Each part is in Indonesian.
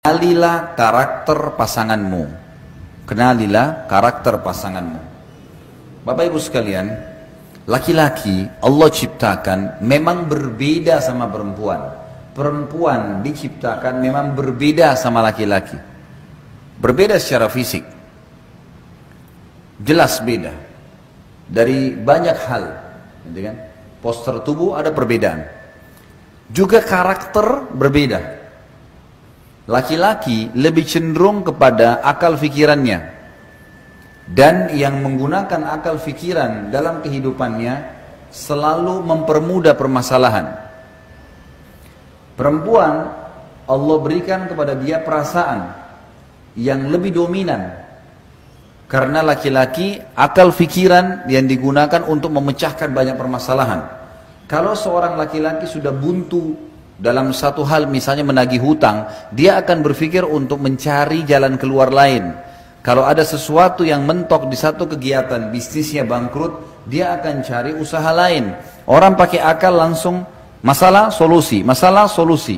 Kenalilah karakter pasanganmu. Kenalilah karakter pasanganmu. Bapak Ibu sekalian, laki-laki Allah ciptakan memang berbeda sama perempuan. Perempuan diciptakan memang berbeda sama laki-laki. Berbeda secara fisik. Jelas beda. Dari banyak hal, gitu kan? Postur tubuh ada perbedaan. Juga karakter berbeda. Laki-laki lebih cenderung kepada akal fikirannya, dan yang menggunakan akal fikiran dalam kehidupannya selalu mempermudah permasalahan. Perempuan Allah berikan kepada dia perasaan yang lebih dominan, karena laki-laki akal fikiran yang digunakan untuk memecahkan banyak permasalahan. Kalau seorang laki-laki sudah buntu dalam satu hal, misalnya menagih hutang, dia akan berpikir untuk mencari jalan keluar lain. Kalau ada sesuatu yang mentok di satu kegiatan, bisnisnya bangkrut, dia akan cari usaha lain. Orang pakai akal langsung, masalah solusi,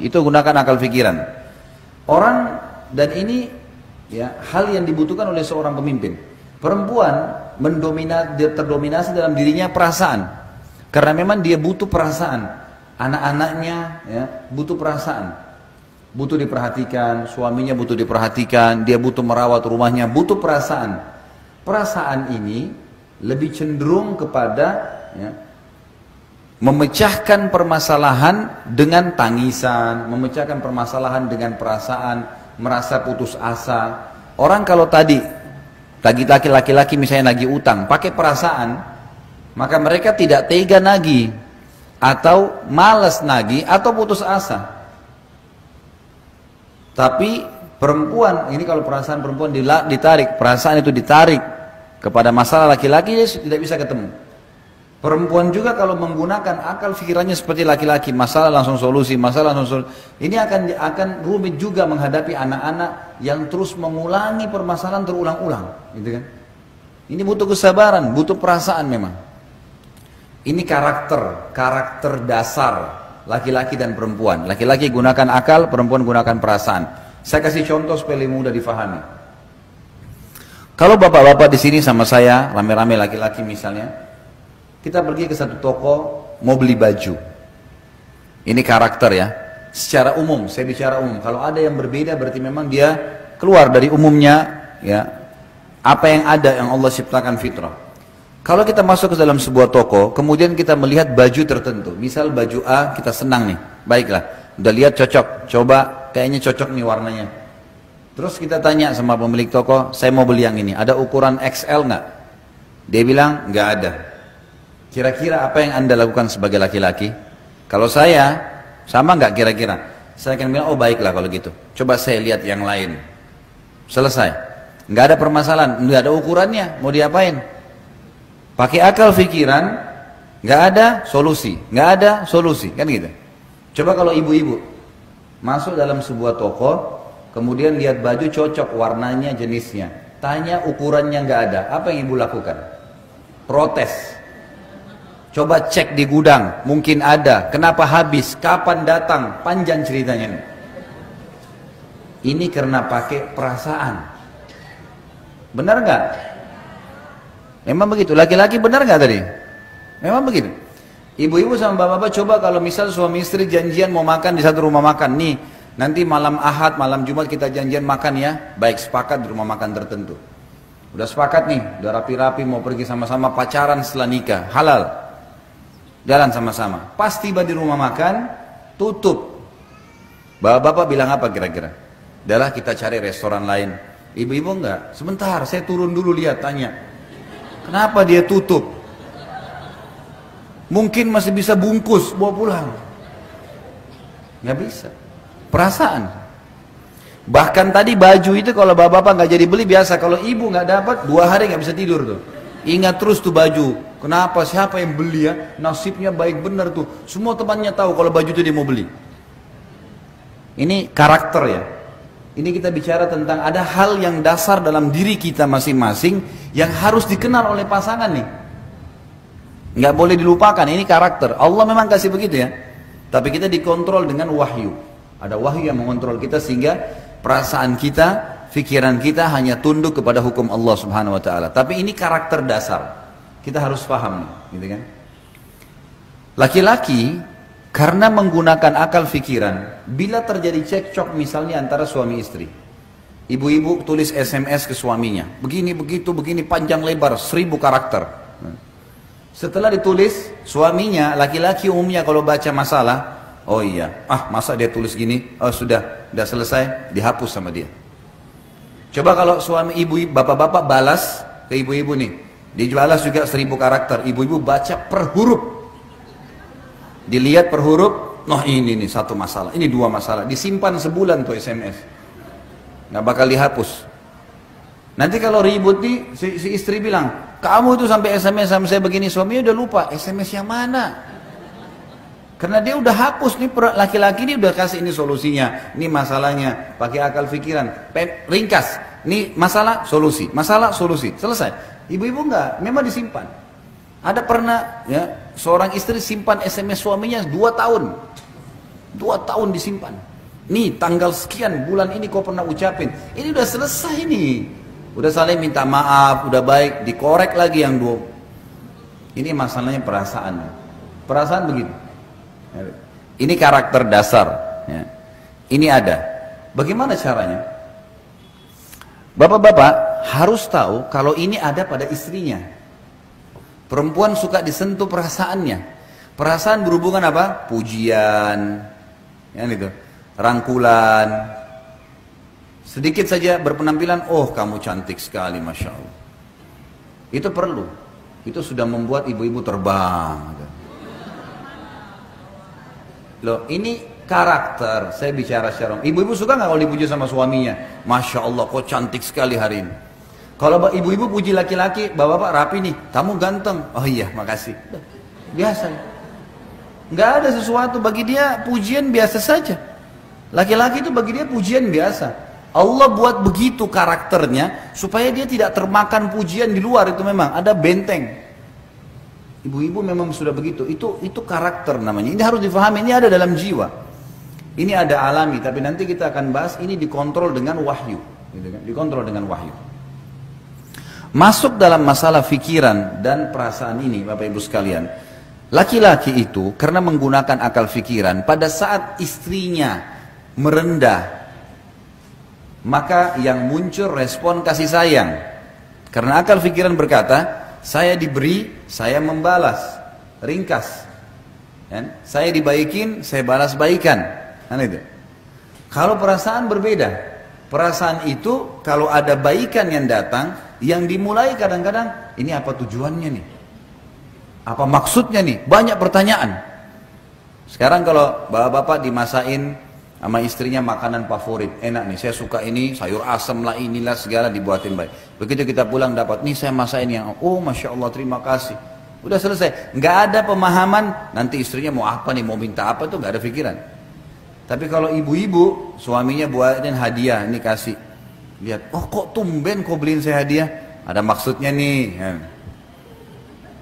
itu gunakan akal pikiran. Orang, dan ini ya hal yang dibutuhkan oleh seorang pemimpin. Perempuan terdominasi dalam dirinya perasaan, karena memang dia butuh perasaan. Anak-anaknya ya, butuh perasaan, butuh diperhatikan, suaminya butuh diperhatikan, dia butuh merawat rumahnya, butuh perasaan. Perasaan ini lebih cenderung kepada ya, memecahkan permasalahan dengan tangisan, memecahkan permasalahan dengan perasaan, merasa putus asa. Orang kalau tadi laki-laki misalnya nagih utang pakai perasaan, maka mereka tidak tega nagih, atau malas nagih, atau putus asa. Tapi perempuan, ini kalau perasaan perempuan ditarik, perasaan itu ditarik kepada masalah laki-laki, dia tidak bisa ketemu. Perempuan juga kalau menggunakan akal pikirannya seperti laki-laki, masalah langsung solusi, ini akan rumit juga menghadapi anak-anak yang terus mengulangi permasalahan terulang-ulang, gitu kan? Ini butuh kesabaran, butuh perasaan memang. Ini karakter dasar laki-laki dan perempuan. Laki-laki gunakan akal, perempuan gunakan perasaan. Saya kasih contoh supaya mudah difahami. Kalau bapak-bapak di sini sama saya, rame-rame laki-laki misalnya, kita pergi ke satu toko mau beli baju. Ini karakter ya. Secara umum, saya bicara umum. Kalau ada yang berbeda berarti memang dia keluar dari umumnya, ya. Apa yang ada yang Allah ciptakan fitrah. Kalau kita masuk ke dalam sebuah toko, kemudian kita melihat baju tertentu, misal baju A kita senang nih, baiklah, udah lihat cocok, coba kayaknya cocok nih warnanya. Terus kita tanya sama pemilik toko, saya mau beli yang ini, ada ukuran XL nggak? Dia bilang nggak ada. Kira-kira apa yang anda lakukan sebagai laki-laki? Kalau saya, sama nggak kira-kira? Saya akan bilang, oh baiklah kalau gitu, coba saya lihat yang lain. Selesai, nggak ada permasalahan, nggak ada ukurannya, mau diapain? Pakai akal pikiran, nggak ada solusi, kan gitu. Coba kalau ibu-ibu masuk dalam sebuah toko, kemudian lihat baju cocok warnanya, jenisnya, tanya ukurannya nggak ada, apa yang ibu lakukan? Protes. Coba cek di gudang, mungkin ada, kenapa habis, kapan datang, panjang ceritanya nih. Ini karena pakai perasaan. Benar nggak? Memang begitu, laki-laki benar nggak tadi? Memang begitu. Ibu-ibu sama bapak-bapak coba kalau misal suami istri janjian mau makan di satu rumah makan, nih nanti malam Ahad, malam Jumat kita janjian makan ya, baik sepakat di rumah makan tertentu. Udah sepakat nih, udah rapi-rapi mau pergi sama-sama pacaran setelah nikah, halal. Jalan sama-sama, pas tiba di rumah makan, tutup. Bapak-bapak bilang apa kira-kira? Udahlah kita cari restoran lain. Ibu-ibu enggak, sebentar saya turun dulu lihat, tanya. Kenapa dia tutup? Mungkin masih bisa bungkus, bawa pulang. Nggak bisa. Perasaan. Bahkan tadi baju itu kalau bapak-bapak nggak jadi beli biasa. Kalau ibu nggak dapat, 2 hari nggak bisa tidur tuh. Ingat terus tuh baju. Kenapa? Siapa yang beli ya? Nasibnya baik benar tuh. Semua temannya tahu kalau baju itu dia mau beli. Ini karakter ya. Ini kita bicara tentang ada hal yang dasar dalam diri kita masing-masing yang harus dikenal oleh pasangan nih. Nggak boleh dilupakan, ini karakter. Allah memang kasih begitu ya. Tapi kita dikontrol dengan wahyu. Ada wahyu yang mengontrol kita sehingga perasaan kita, pikiran kita hanya tunduk kepada hukum Allah Subhanahu wa taala. Tapi ini karakter dasar. Kita harus paham nih, gitu kan? Laki-laki karena menggunakan akal pikiran, bila terjadi cekcok misalnya antara suami istri, ibu-ibu tulis SMS ke suaminya, begini begitu begini panjang lebar 1000 karakter. Setelah ditulis, suaminya laki-laki umumnya kalau baca masalah, oh iya, masa dia tulis gini, oh sudah selesai, dihapus sama dia. Coba kalau suami ibu, bapak-bapak balas ke ibu-ibu nih, dibalas juga 1000 karakter, ibu-ibu baca per huruf, dilihat per huruf, noh ini nih satu masalah, ini 2 masalah, disimpan sebulan tuh SMS, nggak bakal dihapus. Nanti kalau ribut nih, si istri bilang, kamu tuh sampai SMS sama saya begini, suaminya udah lupa, SMS yang mana? Karena dia udah hapus nih, laki-laki ini udah kasih ini solusinya, ini masalahnya, pakai akal pikiran, ringkas, ini masalah, solusi, selesai. Ibu-ibu enggak, memang disimpan. Ada pernah ya seorang istri simpan SMS suaminya 2 tahun, 2 tahun disimpan. Nih tanggal sekian bulan ini kau pernah ucapin, ini udah selesai nih, udah saling minta maaf, udah baik, dikorek lagi yang 2. Ini masalahnya perasaan begitu. Ini karakter dasar. Ya. Ini ada. Bagaimana caranya? Bapak-bapak harus tahu kalau ini ada pada istrinya. Perempuan suka disentuh perasaannya. Perasaan berhubungan apa? Pujian, ya itu, rangkulan. Sedikit saja berpenampilan, oh kamu cantik sekali, Masya Allah. Itu perlu. Itu sudah membuat ibu-ibu terbang. Loh, ini karakter. Saya bicara secara ibu-ibu suka nggak kalau dipuji sama suaminya? Masya Allah, kok cantik sekali hari ini. Kalau ibu-ibu puji laki-laki, bapak-bapak rapi nih, kamu ganteng. Oh iya, makasih. Biasa. Nggak ada sesuatu bagi dia, pujian biasa saja. Laki-laki itu bagi dia pujian biasa. Allah buat begitu karakternya supaya dia tidak termakan pujian di luar. Itu memang ada benteng. Ibu-ibu memang sudah begitu. Itu karakter namanya. Ini harus difahami. Ini ada dalam jiwa. Ini ada alami. Tapi nanti kita akan bahas. Ini dikontrol dengan wahyu. Gitu kan? Dikontrol dengan wahyu. Masuk dalam masalah fikiran dan perasaan ini, Bapak Ibu sekalian. Laki-laki itu karena menggunakan akal fikiran, pada saat istrinya merendah, maka yang muncul respon kasih sayang. Karena akal fikiran berkata, saya diberi, saya membalas, ringkas. Kan? Saya dibaikin, saya balas baikan. Kan itu. Kalau perasaan berbeda. Perasaan itu kalau ada baikan yang datang, yang dimulai kadang-kadang, ini apa tujuannya nih? Apa maksudnya nih? Banyak pertanyaan. Sekarang kalau bapak-bapak dimasain sama istrinya makanan favorit, enak nih, saya suka ini, sayur asam lah, inilah segala dibuatin baik. Begitu kita pulang dapat, nih saya masain yang, oh Masya Allah terima kasih. Udah selesai. Nggak ada pemahaman, nanti istrinya mau apa nih, mau minta apa tuh nggak ada pikiran. Tapi kalau ibu-ibu, suaminya buatin hadiah, ini kasih. Lihat, oh kok tumben kau beliin saya hadiah? Ada maksudnya nih.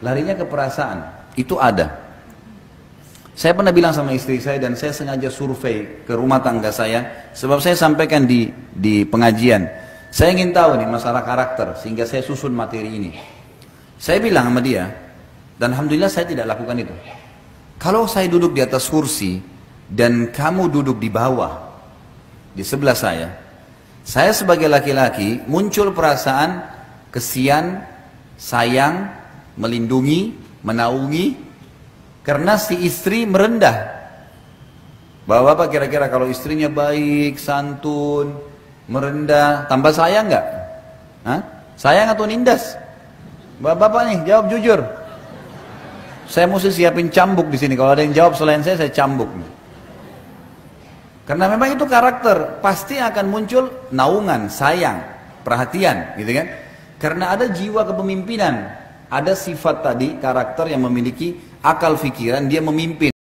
Larinya ke perasaan, itu ada. Saya pernah bilang sama istri saya dan saya sengaja survei ke rumah tangga saya. Sebab saya sampaikan di pengajian. Saya ingin tahu nih masalah karakter, sehingga saya susun materi ini. Saya bilang sama dia, dan Alhamdulillah saya tidak lakukan itu. Kalau saya duduk di atas kursi, dan kamu duduk di bawah, di sebelah saya sebagai laki-laki muncul perasaan kesian, sayang, melindungi, menaungi, karena si istri merendah. Bapak-bapak kira-kira kalau istrinya baik, santun, merendah, tambah sayang nggak? Sayang atau nindas? Bapak-bapak nih jawab jujur. Saya mesti siapin cambuk di sini. Kalau ada yang jawab selain saya cambuk. Karena memang itu karakter, pasti akan muncul naungan, sayang, perhatian, gitu kan? Karena ada jiwa kepemimpinan, ada sifat tadi, karakter yang memiliki akal pikiran, dia memimpin.